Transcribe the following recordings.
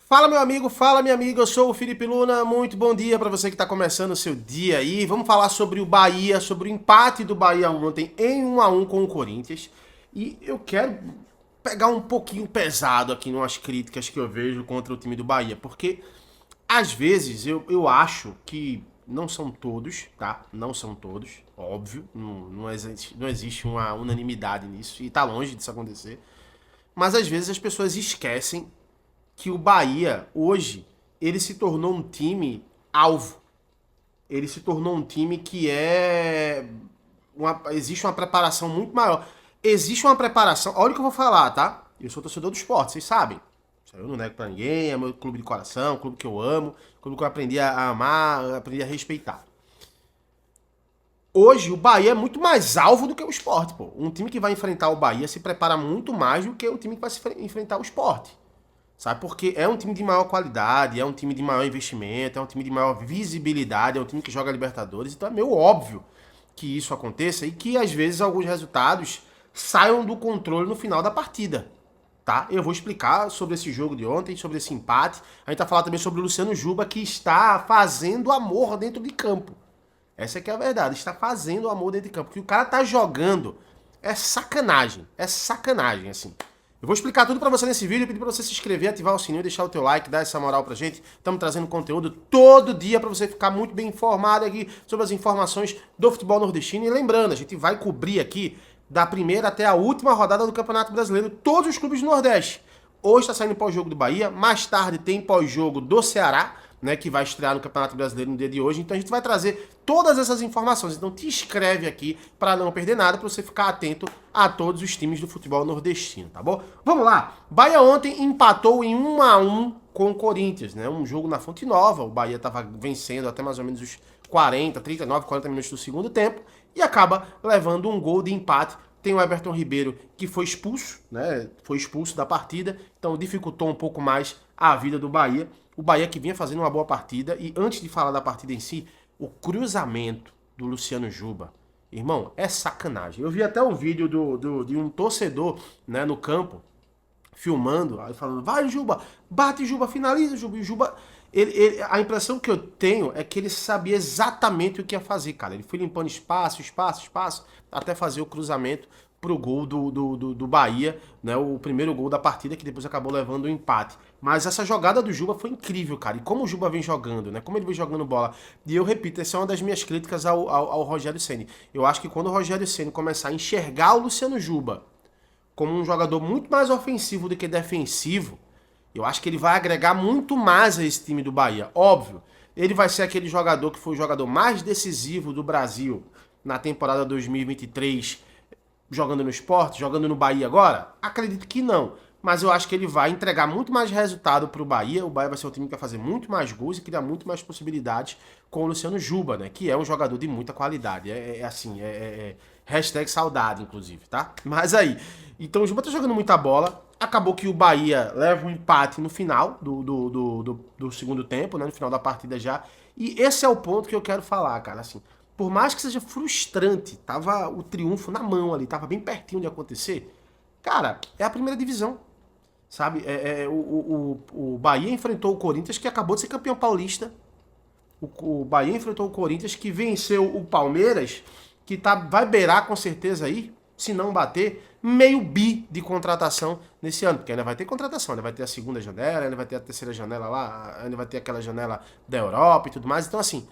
Fala meu amigo, fala minha amiga, eu sou o Felipe Luna, muito bom dia para você que está começando o seu dia aí. Vamos falar sobre o Bahia, sobre o empate do Bahia ontem em 1-1 com o Corinthians. E eu quero pegar um pouquinho pesado aqui nas críticas que eu vejo contra o time do Bahia, porque às vezes eu acho que não são todos, tá? Não são todos, óbvio, não existe uma unanimidade nisso e tá longe disso acontecer. Mas às vezes as pessoas esquecem que o Bahia, hoje, ele se tornou um time alvo. Ele se tornou um time que existe uma preparação muito maior. Existe uma preparação. Olha o que eu vou falar, tá? Eu sou torcedor do esporte, vocês sabem. Isso aí eu não nego pra ninguém, é meu clube de coração, clube que eu amo, clube que eu aprendi a amar, aprendi a respeitar. Hoje o Bahia é muito mais alvo do que o esporte, pô. Um time que vai enfrentar o Bahia se prepara muito mais do que um time que vai enfrentar o esporte. Sabe? Porque é um time de maior qualidade, é um time de maior investimento, é um time de maior visibilidade, é um time que joga Libertadores. Então é meio óbvio que isso aconteça e que às vezes alguns resultados saiam do controle no final da partida. Tá? Eu vou explicar sobre esse jogo de ontem, sobre esse empate. A gente vai falar também sobre o Luciano Juba, que está fazendo amor dentro de campo. Essa que é a verdade, está fazendo amor dentro de campo. O que o cara tá jogando é sacanagem, assim. Eu vou explicar tudo pra você nesse vídeo, pedir pra você se inscrever, ativar o sininho, deixar o teu like, dar essa moral pra gente. Estamos trazendo conteúdo todo dia pra você ficar muito bem informado aqui sobre as informações do futebol nordestino. E lembrando, a gente vai cobrir aqui da primeira até a última rodada do Campeonato Brasileiro, todos os clubes do Nordeste. Hoje está saindo pós-jogo do Bahia, mais tarde tem pós-jogo do Ceará, né, que vai estrear no Campeonato Brasileiro no dia de hoje. Então a gente vai trazer todas essas informações. Então te inscreve aqui para não perder nada, para você ficar atento a todos os times do futebol nordestino, tá bom? Vamos lá. Bahia ontem empatou em 1-1 com o Corinthians, né? Um jogo na Fonte Nova. O Bahia estava vencendo até mais ou menos os 40 minutos do segundo tempo e acaba levando um gol de empate. Tem o Everton Ribeiro que foi expulso, né? Foi expulso da partida, então dificultou um pouco mais a vida do Bahia. O Bahia que vinha fazendo uma boa partida. E antes de falar da partida em si, o cruzamento do Luciano Juba, irmão, é sacanagem. Eu vi até um vídeo de um torcedor, né, no campo, filmando, aí falando, vai Juba, bate Juba, finaliza Juba. E o Juba, a impressão que eu tenho é que ele sabia exatamente o que ia fazer, cara. Ele foi limpando espaço, até fazer o cruzamento pro gol do Bahia, né? O primeiro gol da partida, que depois acabou levando o empate. Mas essa jogada do Juba foi incrível, cara. E como o Juba vem jogando, né? Como ele vem jogando bola. E eu repito, essa é uma das minhas críticas ao Rogério Ceni. Eu acho que quando o Rogério Ceni começar a enxergar o Luciano Juba como um jogador muito mais ofensivo do que defensivo, eu acho que ele vai agregar muito mais a esse time do Bahia. Óbvio, ele vai ser aquele jogador que foi o jogador mais decisivo do Brasil na temporada 2023, jogando no Sport, jogando no Bahia agora? Acredito que não. Mas eu acho que ele vai entregar muito mais resultado para o Bahia. O Bahia vai ser um time que vai fazer muito mais gols e criar muito mais possibilidades com o Luciano Juba, né? Que é um jogador de muita qualidade. Hashtag saudade, inclusive, tá? Mas aí. Então o Juba tá jogando muita bola. Acabou que o Bahia leva um empate no final do segundo tempo, né? No final da partida já. E esse é o ponto que eu quero falar, cara. Assim, por mais que seja frustrante, tava o triunfo na mão ali, tava bem pertinho de acontecer. Cara, é a primeira divisão, sabe? O Bahia enfrentou o Corinthians, que acabou de ser campeão paulista. O Bahia enfrentou o Corinthians, que venceu o Palmeiras, que vai beirar com certeza aí, se não bater, meio bi de contratação nesse ano. Porque ainda vai ter contratação, ainda vai ter a segunda janela, ainda vai ter a terceira janela lá, ainda vai ter aquela janela da Europa e tudo mais. Então, assim,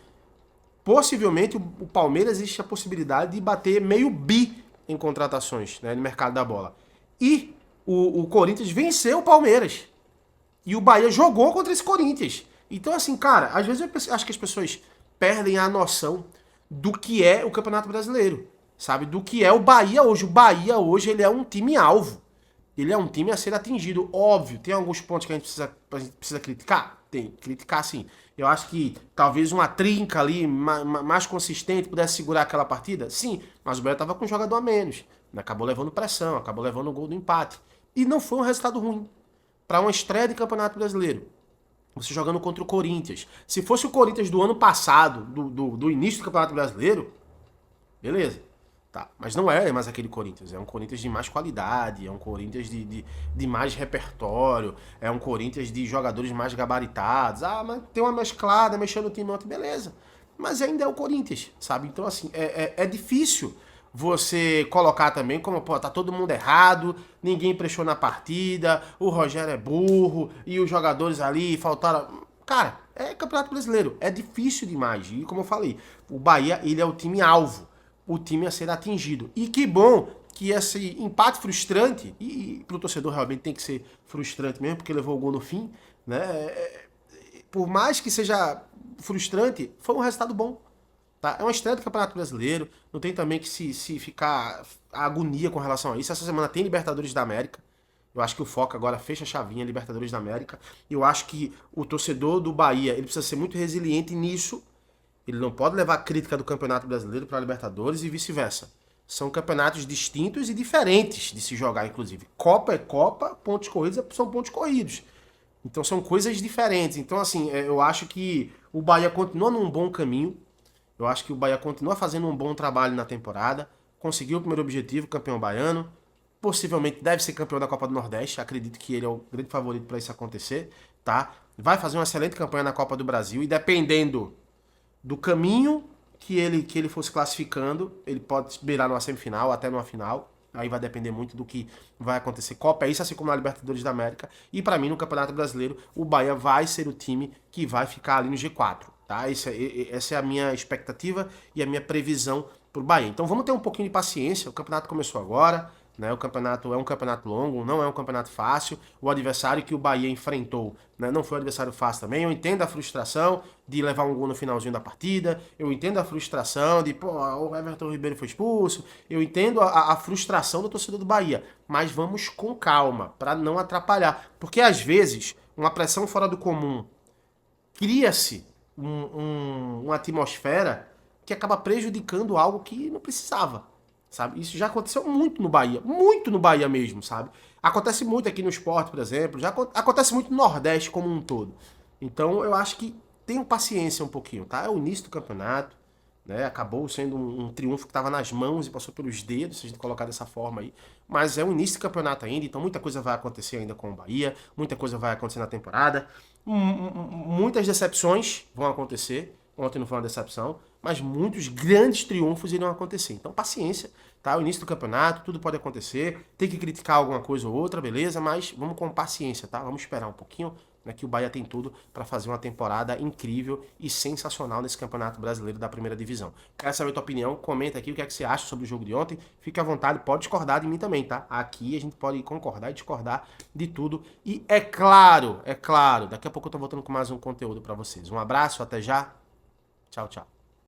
possivelmente o Palmeiras existe a possibilidade de bater meio bi em contratações, né, no mercado da bola. E o Corinthians venceu o Palmeiras. E o Bahia jogou contra esse Corinthians. Então, assim, cara, às vezes eu acho que as pessoas perdem a noção do que é o Campeonato Brasileiro, sabe? Do que é o Bahia hoje. O Bahia hoje, ele é um time alvo. Ele é um time a ser atingido. Óbvio, tem alguns pontos que a gente precisa criticar? Tem, criticar sim. Eu acho que talvez uma trinca ali mais consistente pudesse segurar aquela partida? Sim, mas o Bahia estava com um jogador a menos. Acabou levando pressão, acabou levando o gol do empate. E não foi um resultado ruim para uma estreia de Campeonato Brasileiro. Você jogando contra o Corinthians. Se fosse o Corinthians do ano passado, do início do Campeonato Brasileiro, beleza. Tá, mas não é mais aquele Corinthians, é um Corinthians de mais qualidade, é um Corinthians de mais repertório, é um Corinthians de jogadores mais gabaritados. Ah, mas tem uma mesclada, mexendo no time ontem, beleza. Mas ainda é o Corinthians, sabe? Então, assim, é difícil você colocar também como, pô, tá todo mundo errado, ninguém prestou na partida, o Rogério é burro, e os jogadores ali faltaram. Cara, é Campeonato Brasileiro, é difícil demais. E como eu falei, o Bahia, ele é o time alvo, o time a ser atingido. E que bom que esse empate frustrante, e pro torcedor realmente tem que ser frustrante mesmo, porque levou o gol no fim, né? Por mais que seja frustrante, foi um resultado bom. Tá? É uma estreia do Campeonato Brasileiro, não tem também que se ficar a agonia com relação a isso. Essa semana tem Libertadores da América. Eu acho que o foco agora fecha a chavinha Libertadores da América. Eu acho que o torcedor do Bahia, ele precisa ser muito resiliente nisso. Ele não pode levar a crítica do Campeonato Brasileiro para a Libertadores e vice-versa. São campeonatos distintos e diferentes de se jogar, inclusive. Copa é Copa, pontos corridos são pontos corridos. Então são coisas diferentes. Então, assim, eu acho que o Bahia continua num bom caminho. Eu acho que o Bahia continua fazendo um bom trabalho na temporada. Conseguiu o primeiro objetivo, campeão baiano. Possivelmente deve ser campeão da Copa do Nordeste. Acredito que ele é o grande favorito para isso acontecer, tá? Vai fazer uma excelente campanha na Copa do Brasil e dependendo do caminho que ele fosse classificando, ele pode beirar numa semifinal, até numa final. Aí vai depender muito do que vai acontecer. Copa é isso, assim como na Libertadores da América. E para mim, no Campeonato Brasileiro, o Bahia vai ser o time que vai ficar ali no G4. Tá? Essa é a minha expectativa e a minha previsão pro Bahia. Então vamos ter um pouquinho de paciência. O campeonato começou agora. Né? O campeonato é um campeonato longo, não é um campeonato fácil. O adversário que o Bahia enfrentou, né, não foi um adversário fácil também. Eu entendo a frustração de levar um gol no finalzinho da partida. Eu entendo a frustração de, pô, o Everton Ribeiro foi expulso. Eu entendo a frustração do torcedor do Bahia. Mas vamos com calma, para não atrapalhar. Porque às vezes, uma pressão fora do comum cria-se uma atmosfera que acaba prejudicando algo que não precisava. Sabe? Isso já aconteceu muito no Bahia mesmo, sabe? Acontece muito aqui no esporte, por exemplo, já acontece muito no Nordeste como um todo. Então eu acho que tenham paciência um pouquinho, tá? É o início do campeonato, né? Acabou sendo um triunfo que estava nas mãos e passou pelos dedos, se a gente colocar dessa forma aí. Mas é o início do campeonato ainda, então muita coisa vai acontecer ainda com o Bahia, muita coisa vai acontecer na temporada. Muitas decepções vão acontecer. Ontem não foi uma decepção, mas muitos grandes triunfos irão acontecer. Então, paciência, tá? O início do campeonato, tudo pode acontecer. Tem que criticar alguma coisa ou outra, beleza? Mas vamos com paciência, tá? Vamos esperar um pouquinho, né? Que o Bahia tem tudo para fazer uma temporada incrível e sensacional nesse Campeonato Brasileiro da Primeira Divisão. Quero saber a tua opinião, comenta aqui o que é que você acha sobre o jogo de ontem. Fique à vontade, pode discordar de mim também, tá? Aqui a gente pode concordar e discordar de tudo. E é claro, daqui a pouco eu tô voltando com mais um conteúdo para vocês. Um abraço, até já. Tchau, tchau.